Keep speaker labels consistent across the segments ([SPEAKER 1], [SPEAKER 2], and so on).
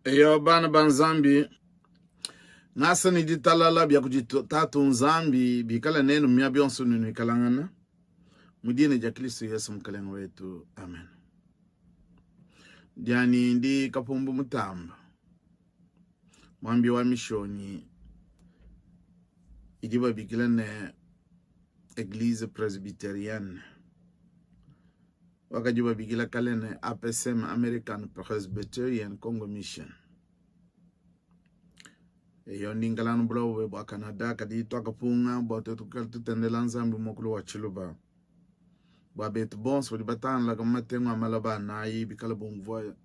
[SPEAKER 1] Eyo bana banzambi nasa ni ditalala bya kujitatu nzambi bikala neno mya byonso nini kalangana mudine ja Kristo Yesu mkalengo wetu amen. Diani ndi kapumbu mutamba mwambi wa mishoni idiba bikila ne Eglise Presbyterienne wakajiba bikila kalene APSM American Presbyterian Congo Mission. Eyo ndingalano blowe bwa Canada kadi toka punga bwa tetukaltu tendela nzambi mokulu wa Chiluba bwa betu bons wadi batan la kamatenwa malaba na yi bikala bongvoya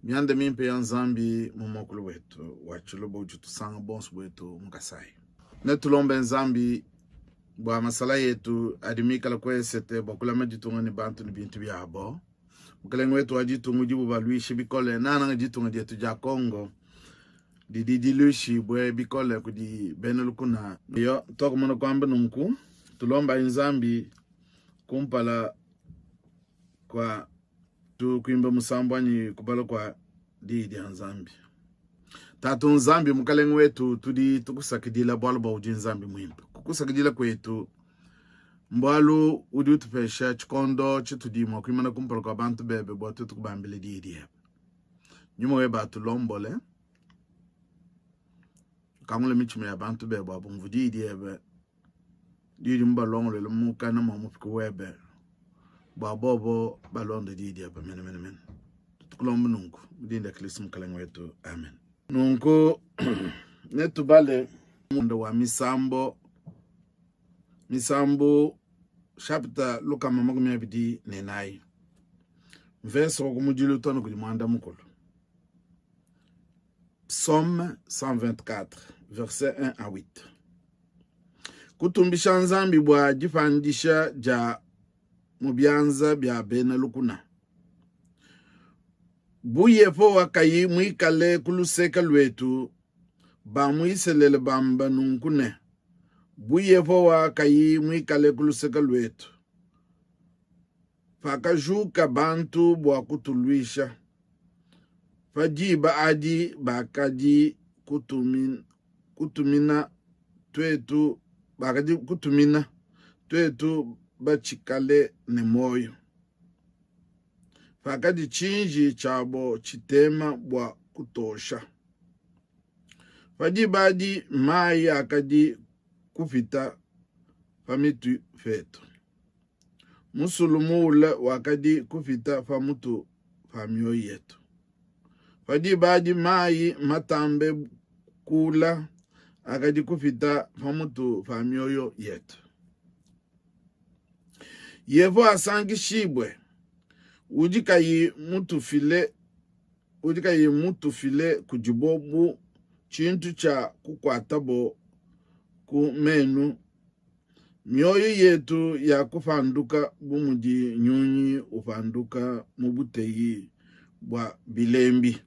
[SPEAKER 1] miande mimpe ya nzambi mokulu wetu wa Chiluba ujutu sanga bons wetu mkasai netulombe nzambi bwa masala yetu adimikala kwesete bwa kula majitunga ni bantu ni bintu byabo mkalengo wetu wajitungu jibu baluishi bikole nana jitunga dietu ja Congo di lushi bwe bikole kudi benelukuna yo toko mono kwamba nunku tulomba nzambi kumpala kwa tu kuimba musambwani kubalo kwa di nzambi tatu nzambi mukalengo wetu tudi tukusakidila bwalo ba uji nzambi mwimba kukusakidila kwetu mbwalu udi utupesha chikondo chitudi mwa kuimana kumpala kwa bantu bebe bwa tutu kubambile di nyuma weba tulombole kangule michime ya bantu bebe abu mvudi ebe didi mbalongo le muka na mamufiku webe bobo balonde didi ebe men tukulomba nungu mudinda Kristo mkalengo wetu amen. Nungu netu bale mundo wa misambo chapter luka mamakumi abidi nenai verse wakumujilu tono kujimwanda mukulu Psaume 124, verset 1 à 8. Kutumbisha nzambi bwa jifandisha ja mubyanza bya bena lukuna. Buyefo wakayi mwikale kuluseka lwetu, ba mwiselele bamba nunkune. Buyefo wakayi mwikale kuluseka lwetu. Fakajuka bantu bwa kutulwisha. Fajiba adi bakadi kutumina twetu bachikale ne moyo. Fakadi chinji chabo chitema bwa kutosha. Fajiba adi mai akadi kufita famitu fetu. Musulumule wakadi kufita famutu famio yetu. Fadi badi mai matambe kula akadi kufita famutu famioyo yetu. Yevo asangi shibwe ujika yi mutu file kujibobu chintu cha kukwatabo kumenu mioyo yetu ya kufanduka bumuji nyunyi ufanduka mubuteyi bwa bilembi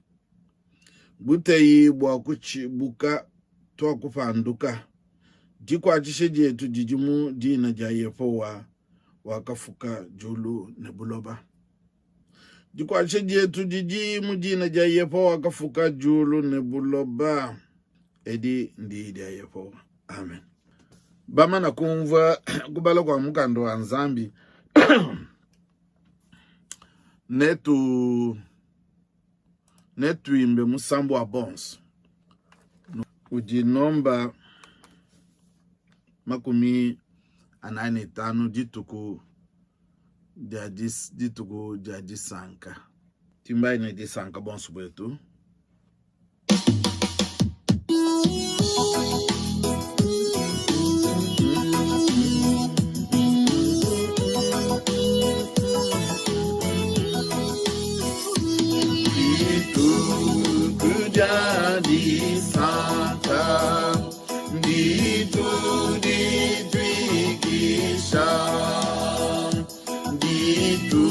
[SPEAKER 1] buteyi bwa kuchibuka to kufanduka jikwa chisheje tu jijimu dina jayefo wakafuka julu nebuloba jikwa chisheje tu jijimu dina jayefo wakafuka julu nebuloba edi ndi jayefo amen. Bama na kumva kubala kwa mukando wa nzambi netu imbe musambo wa bons ujinomba makumi anane tano dituku jadi sanka timba ina di sanka bons bwetu di santa di tu di twikisha di tu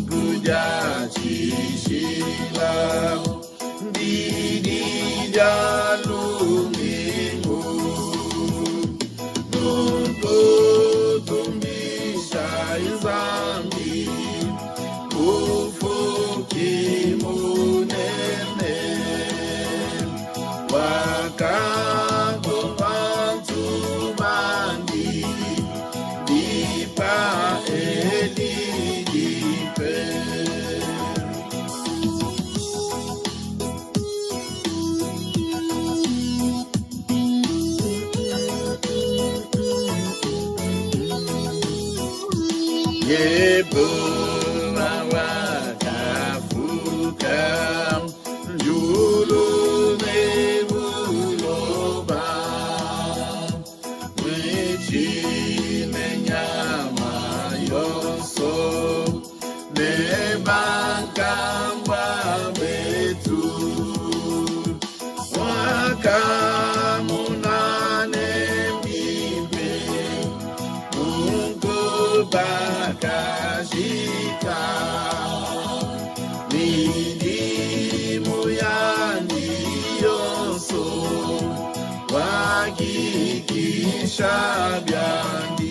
[SPEAKER 1] guja chishila di jalumimu nuko tumbisha izambi ufuki munene Shabiandi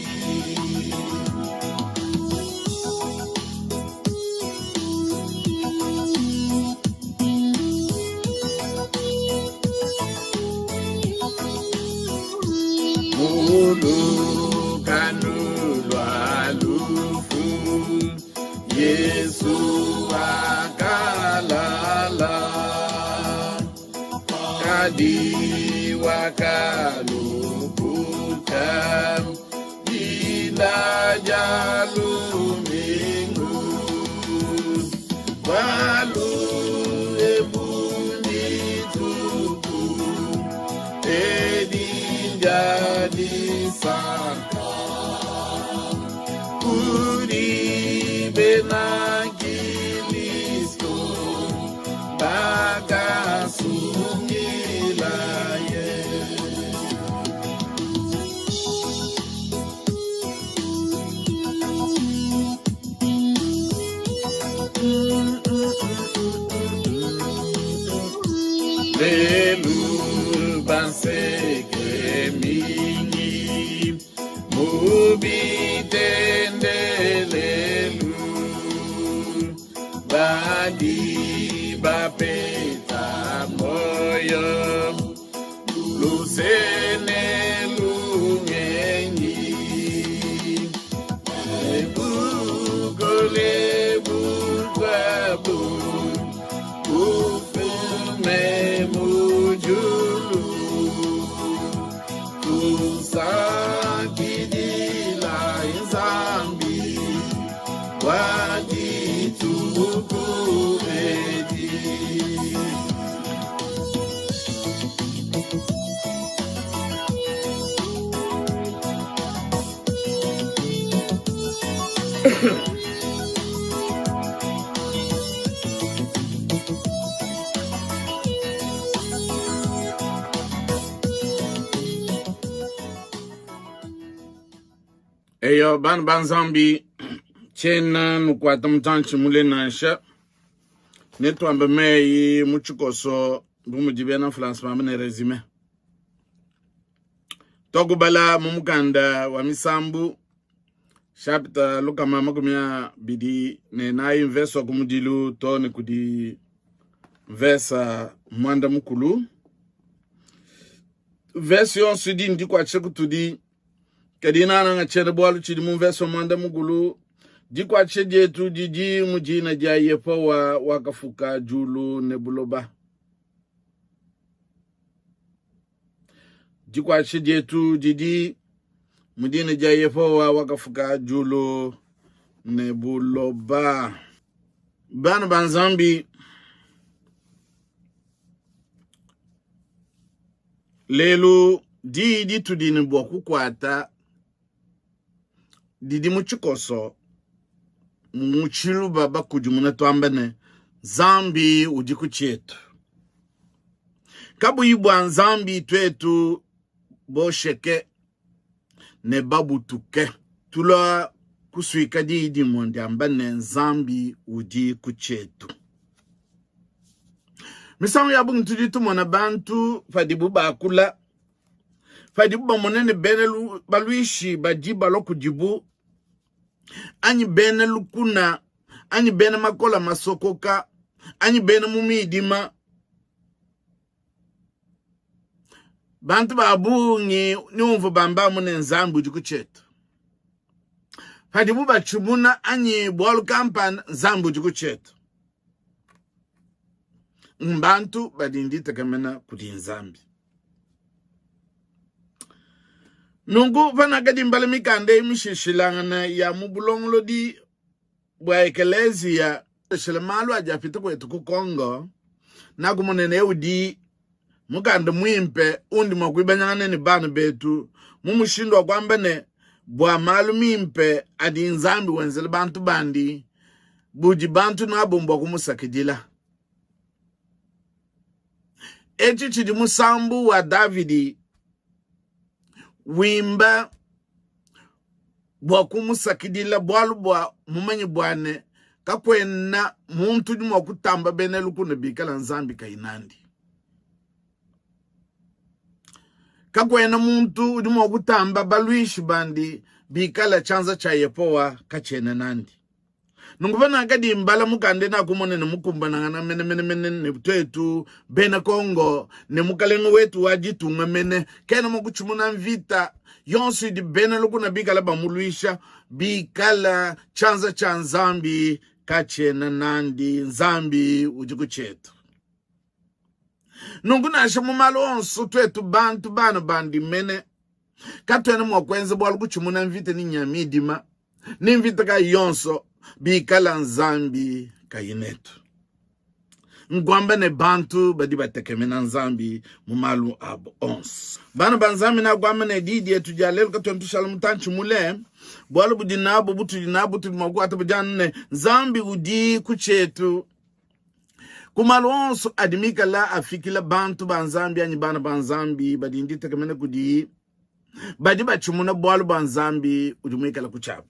[SPEAKER 1] Mulu kanulu alufu Yesu akalala Kadi wakalu Ila jalumingu Walu ebundi tuku Edinjadi saka Kuri benagilisko Bagasumilaye Lelu banseke mingi Mubitende lelu Badi bapeta moyo Lusene lungengi Ebugole bugwabu Ufume mujulu Kusakidila izambi Wadituku edi Eyo ban zambi chena nukwata mtanchi mule nansha netu ambe mei muchukoso bumujibena France mamene resume Togubala mumukanda wa misambu chapter luka mama kumia bidi ne na verse kumudilu to ne kudi verse mwanda mukulu version sudi ndikwa chekutudi kadina na ngachene bwalu chidi mu verse mwanda mukulu dikwa cheje tu diji mujina jaye po wakafuka julu nebuloba dikwa cheje tu didi mujina jaye po wakafuka julu nebuloba banzambi lelu di tudi ni boku kwata didi muchikoso muchilu baba kujumuna tuambene zambi ujiku chetu kabu ibwa zambi twetu bosheke ne babu tuke tula kusuika di mondi ambene zambi ujiku chetu misangu ya bungu tujitu mwana bantu fadibu bakula fadibu ba monene benelu baluishi bajiba loku jibu anyi bene lukuna anyi bene makola masokoka anyi bene mumidima bantu babungi ni umvu bamba mune nzambi jikuchetu. Fadi buba chumuna anyi bwalu kampan nzambi jikuchetu. Mbantu badindita kamena kudi nzambi. Nungu vanagadi mbale mikande mishishilangana ya mubulonglo di bwa ekelezia shilemalu ajafita kwetu kukongo na kumonene udi mukande mwimpe undi mwakuibanyangane ni bana betu mumushindwa kwambene bwa malu mimpe adi nzambi wenzele bantu bandi buji bantu nabumbwa kumusakidila echi chidi musambu wa Davidi wimba bwa kumusakidila bwalu bwa mumanyi bwane kakwena muntu ni mwakutamba benelu kuna bikala nzambi kainandi. Kakwena muntu ni mwakutamba baluishi bandi bikala chanza cha yepowa kachene nandi. Nunguvana akadi mbala mukande na kumone ne mukumba na mene ne twetu bena Kongo ne mukalengo wetu wajitunga mene kena mukuchumuna mvita yonsu di bena lukuna bikala bamuluisha bikala chanza cha nzambi kachena nandi nzambi ujikuchetu. Nunguna ashamu malo onsu twetu bantu bana bandi mene katwene mwakwenze bwalu kuchumuna mvita ni nyamidima ni mvita ka yonso bikala nzambi kayinetu. Ngwamba ne bantu badi batekemena nzambi mumalu abo ons. Bana banzambi na gwamba ne didi etu jalelu katwentu shalamutanchi mule. Bwalu budinabu butu dinabu tu magu atabujane nzambi udi kuchetu. Kumalu onsu adimika la afikila bantu banzambi anyi bana banzambi badi indi tekemena kudi. Badi bachumuna bwalu banzambi udimika la kuchabu.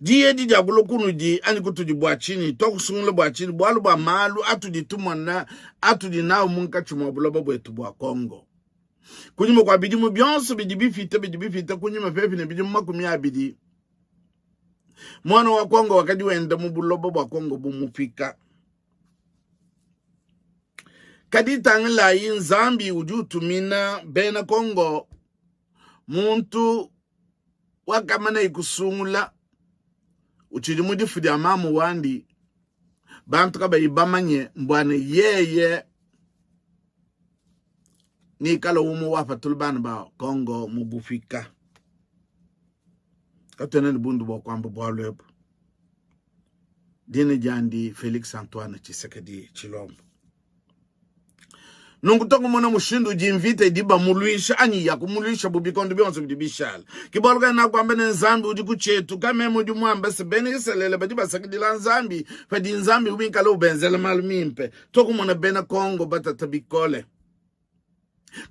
[SPEAKER 1] Diye di jagulo kunu di ani kutu di buachini toku sungule buachini bwalu ba malu atu di tumwana atu di nao munka chumabula babu etu bua Kongo. Kunyuma kwa bidimu bionso bidibi fita kunyuma fefi ne bidimu makumia bidi. Mwana wa Kongo wakadi wenda mubulo babu wa Kongo bumufika. Kadi tangila yin zambi ujutu mina bena Kongo muntu wakamana ikusungula uchidi mudi fudi amamu wandi bantu kaba ibamanye mbwane yeye ni kala umu wafa tulbana ba Kongo mubufika katene ni bundu bo kwamba bwalwebu dine jandi Felix Antoine Tshisekedi Tshilombo. Nungutongo mwana mushindu jimvite diba muluisha anyi ya kumuluisha bubikondo bionso bidibishala. Kibolga na kwamba ne nzambi udikuchetu kame mudi mwamba sebeni kiselele badiba sakidila nzambi fadi nzambi ubinkala ubenzele malumimpe. Toko mwana bena Kongo batatabikole.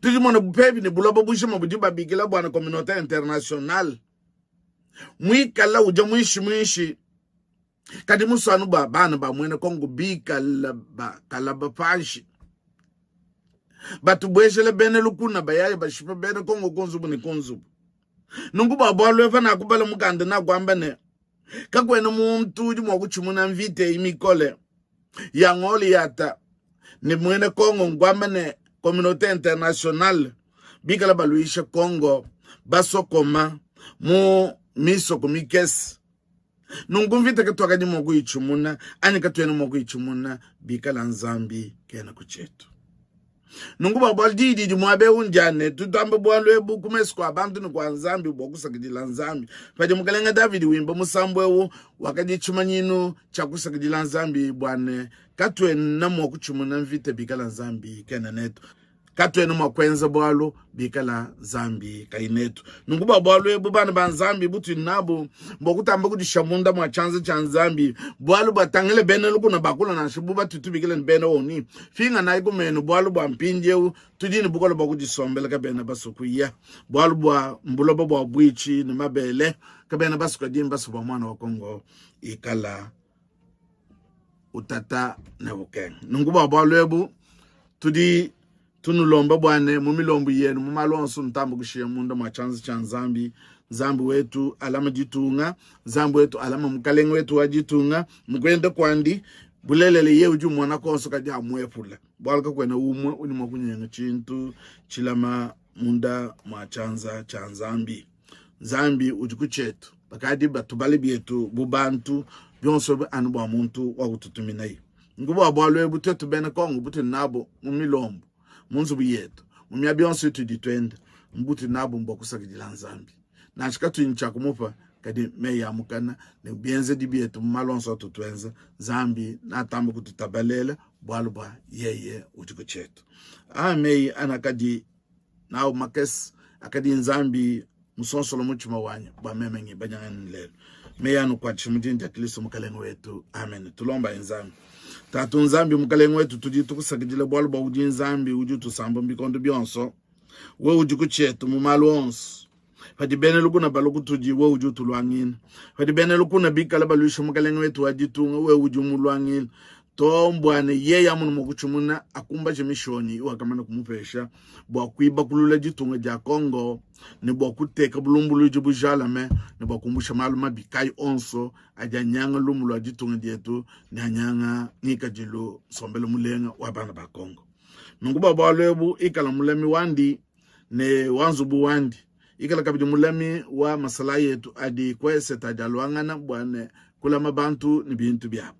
[SPEAKER 1] Tuji mwana bupevi ni bulobo bushe mabudiba bigila bwana komunote international. Mwikala uja mwishi. Kadi musanu ba bana ba mwene Kongo bikala ba kalaba panshi. Batu bweshele bene lukuna bayaye bashipa bene Kongo konzubu ni konzubu. Nungu babualu efa na kubala mukande na kwambane. Kakwene muntu uji mwakuchumuna mvite imikole. Ya ngoli yata. Ni mwene Kongo ngwambane Communauté Internationale. Bikala baluisha Kongo. Basokoma. Mu misoko mikesi. Nungu mvite katuwa kaji mwaku ichumuna. Ani katuwene mwaku ichumuna. Bikala nzambi kena kuchetu. Nungu babaldi di mwabe unjane tutambe bwalo ebu kumesko abantu ni kwa nzambi bokusakidila nzambi fadi mukalenga David wimba musambwewo wakadi chumanyinu chakusakidila nzambi bwane katwe namo kuchumuna mvite bikala nzambi kena netu katwe namo kwenza bwalo bikala nzambi kainetu nungu babalo ebu bana banzambi butu nabo mbokutamba kudishamunda mwa chanza cha nzambi bwalo batangele bene luku na bakula na shibuba tutubikile bene oni finga na ikumenu bwalo bwa mpinjeu tudini bukolo bakudisombele ka bene basukuya bwalo bwa mbulobo bwa bwichi ni mabele ka bene basukadini basu bwa mwana wa Kongo ikala utata na buken nungu babalo ebu tudi tunulomba bwane mumilombo yenu mumalonso ntambo kushiya munda machanza cha nzambi nzambi wetu alama jitunga nzambi wetu alama mukalengo wetu wajitunga mkwenda kwandi bulelele ye uju mwana konso ka ja mwepula bwalka kwena umwe unima kunyenga chintu chilama munda machanza cha Nzambi uju kuchetu bakadi batubali bietu bubantu byonso be anubwa muntu wa kututuminayi ngubo abwalwe butetu bene kongo butu nabo mumilombo munzu biyetu mumya byonso tuditwenda mbutu nabo mbokusakidila Nzambi na chikatu incha kumupa kadi meya mukana ne bienze dibietu malonso tutwenza Nzambi na tambu kututabalela bwalubwa yeye uju chetu meyi anakadi na makes akadi Nzambi musonsolo muchima wanya ba memengi banyangani lelo meyanu kwa chimudinda Kristo mukalengo wetu amen tulomba Nzambi tatu Nzambi mukalengo wetu tujitu kusakidile bwalubwa uji Nzambi uju tusamba mbikondo byonso we uju kuchetu mumalu onso fadi bene lukuna baluku tuji we uju tulwangina fadi bene lukuna bikala balusha mukalengo wetu wajitunga we uju mulwangina tombwane yeya munu mukuchumuna akumba chemishoni wakamana kumupesha bwa kuiba kulula jitunga ja Kongo ni bwa kuteka bulumbulu jibujalame ni bwa kumbusha maluma bikai onso ajanyanga lumulwa jitunga dietu ni anyanga nika jilu sombele mulenga wabana ba Kongo nunguba bwalebu ikala mulemi wandi ne wanzubu wandi ikala kabidi mulemi wa masala yetu adi kwese tajalwangana bwane kula mabantu ni bintu byabo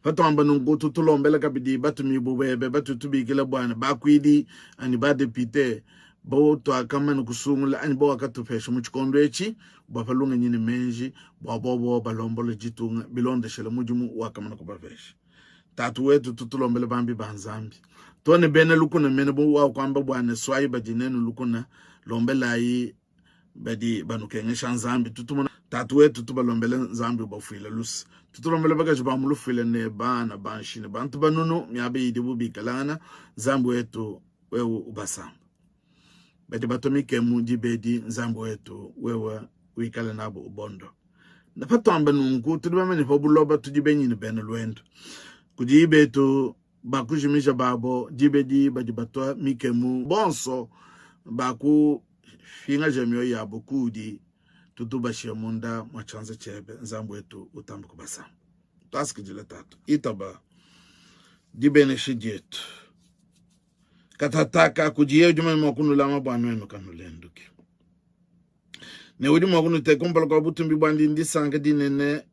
[SPEAKER 1] fatamba nungutu tulombela kabidi batu mibubebe batu tubikila bwana bakwidi ani badepite bo to akamana kusungula ani bo akatufesha muchikondo echi bafalunga nyine menji bobo balombola jitunga bilonde shela mujumu wakamana kubafesha tatu wetu tutulombela bambi banzambi tone bene lukuna mene bo wa kwamba bwana swai bajinenu lukuna lombela yi badi banukengesha Nzambi tutuma tatu wetu tubalombele Nzambi bafuila lusi tutulombele bagaje bamulufile ne bana banshine bantu banunu myabe idibu bikalana Nzambi wetu wewe ubasamba badi batomike muji bedi Nzambi wetu wewe wikala nabo ubondo napato amba nungu tudibamene fobuloba tujibenyi ne bene lwendo kujibe tu bakujimisha babo jibedi badi batwa mikemu bonso baku finga jamio ya bukudi tutubashia munda machanza chebe Nzambi wetu utambu kubasa taski jile tatu itaba dibene shijetu katataka kujiye ujuma mwakunu lama bwanu wenu kanulenduki ne udi mwakunu tekumbala kwa butumbi bwandi ndisanga dinene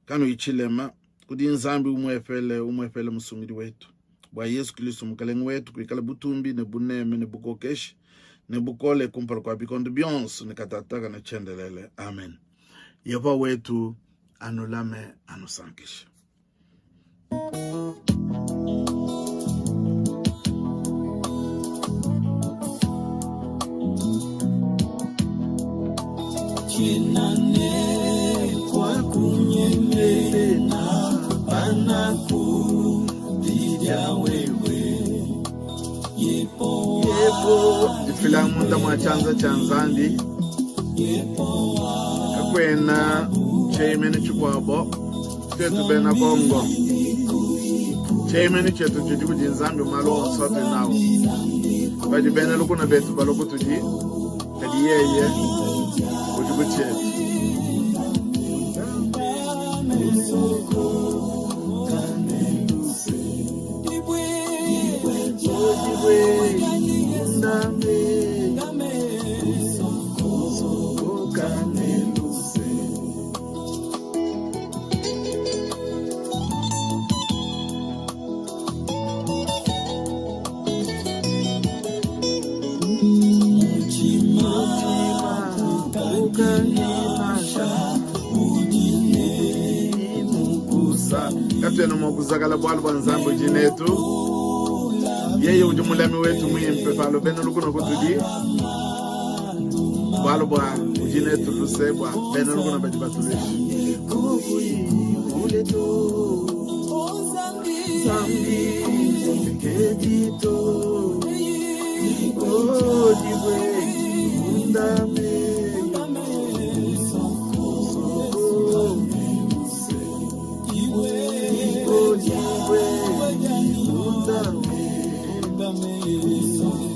[SPEAKER 1] kanu ichilema kudi Nzambi umwefele musumiri wetu bwa Yesu Kristo mukalengo wetu kuikala butumbi ne buneme ne bukokeshi ne bukole kumpala kwa bikondo byonso ne katataka ne chendelele amen yeva wetu anulame anusankisha
[SPEAKER 2] Chinane kwa kunyemele na panaku didia wewe yepo
[SPEAKER 1] ifila munda machanza chanzandi kakwena cheimene chukwabo chetu bena Kongo cheimene chetu chuji kuji Nzambi malo sote nao badi bena lukuna betu baloko tuji kadi yeye ujubu chetu katwena mwakuzakala bwalu Nzambi jinetu yeye ujumulemi wetu mwimpe falo bene lukuno kutudi bwalu bwa ujinetu lusebwa bene lukuno bajibatuleshi Nzambi kedito odiwe undame
[SPEAKER 2] Dame